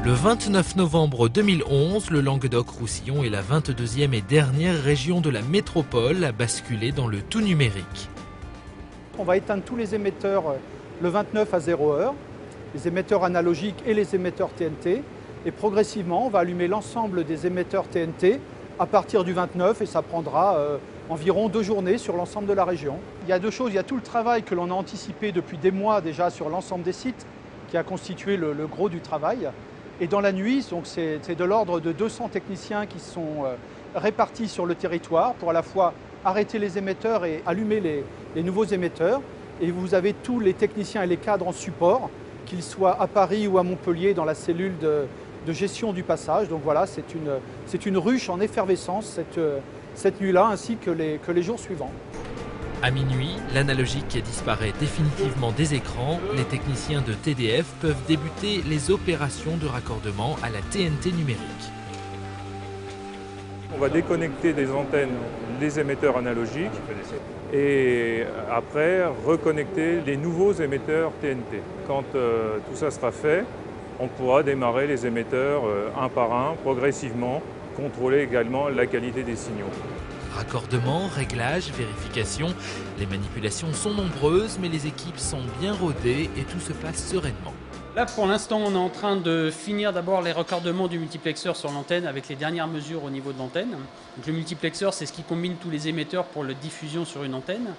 Le 29 novembre 2011, le Languedoc-Roussillon est la 22e et dernière région de la métropole à basculer dans le tout numérique. On va éteindre tous les émetteurs le 29 à 0h, les émetteurs analogiques et les émetteurs TNT. Et progressivement, on va allumer l'ensemble des émetteurs TNT à partir du 29 et ça prendra environ 2 journées sur l'ensemble de la région. Il y a deux choses, il y a tout le travail que l'on a anticipé depuis des mois déjà sur l'ensemble des sites qui a constitué le gros du travail. Et dans la nuit, c'est de l'ordre de 200 techniciens qui sont répartis sur le territoire pour à la fois arrêter les émetteurs et allumer les nouveaux émetteurs. Et vous avez tous les techniciens et les cadres en support, qu'ils soient à Paris ou à Montpellier dans la cellule de gestion du passage. Donc voilà, c'est une ruche en effervescence cette nuit-là ainsi que les jours suivants. À minuit, l'analogique disparaît définitivement des écrans. Les techniciens de TDF peuvent débuter les opérations de raccordement à la TNT numérique. On va déconnecter des antennes les émetteurs analogiques et après reconnecter les nouveaux émetteurs TNT. Quand tout ça sera fait, on pourra démarrer les émetteurs un par un, progressivement, contrôler également la qualité des signaux. Raccordement, réglage, vérification, les manipulations sont nombreuses mais les équipes sont bien rodées et tout se passe sereinement. Là pour l'instant on est en train de finir d'abord les raccordements du multiplexeur sur l'antenne avec les dernières mesures au niveau de l'antenne. Donc le multiplexeur c'est ce qui combine tous les émetteurs pour la diffusion sur une antenne.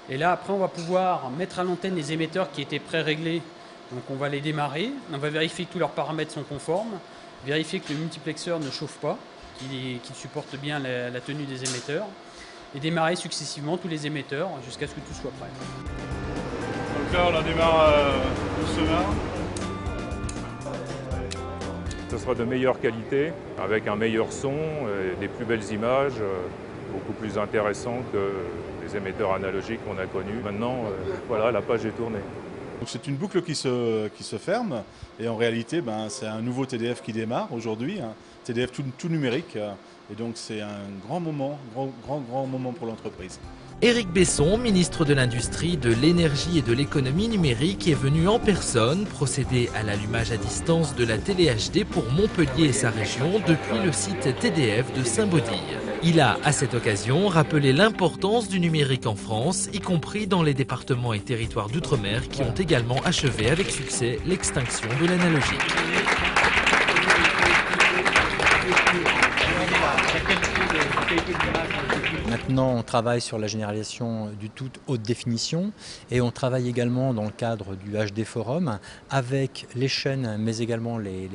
Et là après on va pouvoir mettre à l'antenne les émetteurs qui étaient pré-réglés. Donc on va les démarrer, on va vérifier que tous leurs paramètres sont conformes, vérifier que le multiplexeur ne chauffe pas, qu'il supporte bien la tenue des émetteurs et démarrer successivement tous les émetteurs jusqu'à ce que tout soit prêt. Donc là on démarre doucement. Ce sera de meilleure qualité, avec un meilleur son, des plus belles images, beaucoup plus intéressant que les émetteurs analogiques qu'on a connus. Maintenant, voilà, la page est tournée. C'est une boucle qui se ferme et en réalité c'est un nouveau TDF qui démarre aujourd'hui, un TDF tout numérique et donc c'est un grand moment, grand moment pour l'entreprise. Éric Besson, ministre de l'Industrie, de l'Énergie et de l'Économie numérique, est venu en personne procéder à l'allumage à distance de la télé HD pour Montpellier et sa région depuis le site TDF de Saint-Baudille. Il a, à cette occasion, rappelé l'importance du numérique en France, y compris dans les départements et territoires d'outre-mer qui ont également achevé avec succès l'extinction de l'analogique. Maintenant, on travaille sur la généralisation du tout haute définition et on travaille également dans le cadre du HD Forum avec les chaînes mais également les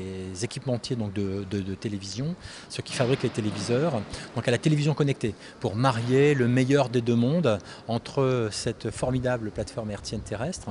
équipementiers donc de télévision, ceux qui fabriquent les téléviseurs, donc à la télévision connectée pour marier le meilleur des deux mondes entre cette formidable plateforme hertzienne terrestre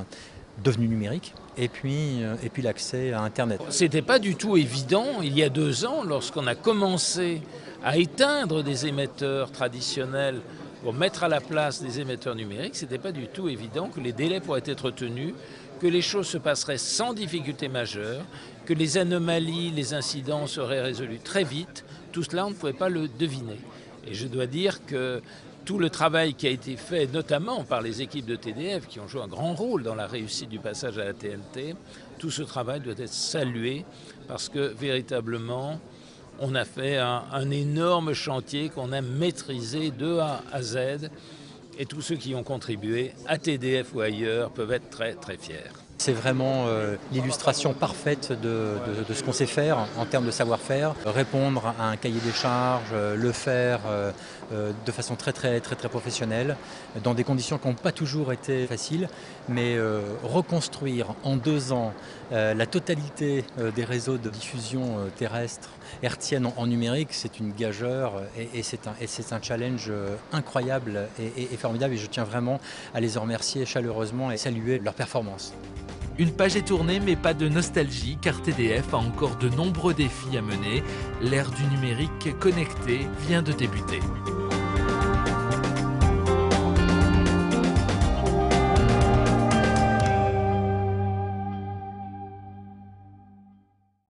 devenu numérique, et puis l'accès à Internet. C'était pas du tout évident, il y a 2 ans, lorsqu'on a commencé à éteindre des émetteurs traditionnels pour mettre à la place des émetteurs numériques, c'était pas du tout évident que les délais pourraient être tenus, que les choses se passeraient sans difficulté majeure, que les anomalies, les incidents seraient résolus très vite. Tout cela, on ne pouvait pas le deviner. Et je dois dire que tout le travail qui a été fait, notamment par les équipes de TDF, qui ont joué un grand rôle dans la réussite du passage à la TNT, tout ce travail doit être salué parce que véritablement, on a fait un énorme chantier qu'on a maîtrisé de A à Z et tous ceux qui ont contribué à TDF ou ailleurs peuvent être très très fiers. C'est vraiment l'illustration parfaite de ce qu'on sait faire en termes de savoir-faire, répondre à un cahier des charges, le faire de façon très professionnelle, dans des conditions qui n'ont pas toujours été faciles, mais reconstruire en 2 ans la totalité des réseaux de diffusion terrestre hertzienne en numérique, c'est une gageure et c'est un challenge incroyable et formidable et je tiens vraiment à les en remercier chaleureusement et saluer leur performance. Une page est tournée mais pas de nostalgie car TDF a encore de nombreux défis à mener. L'ère du numérique connecté vient de débuter.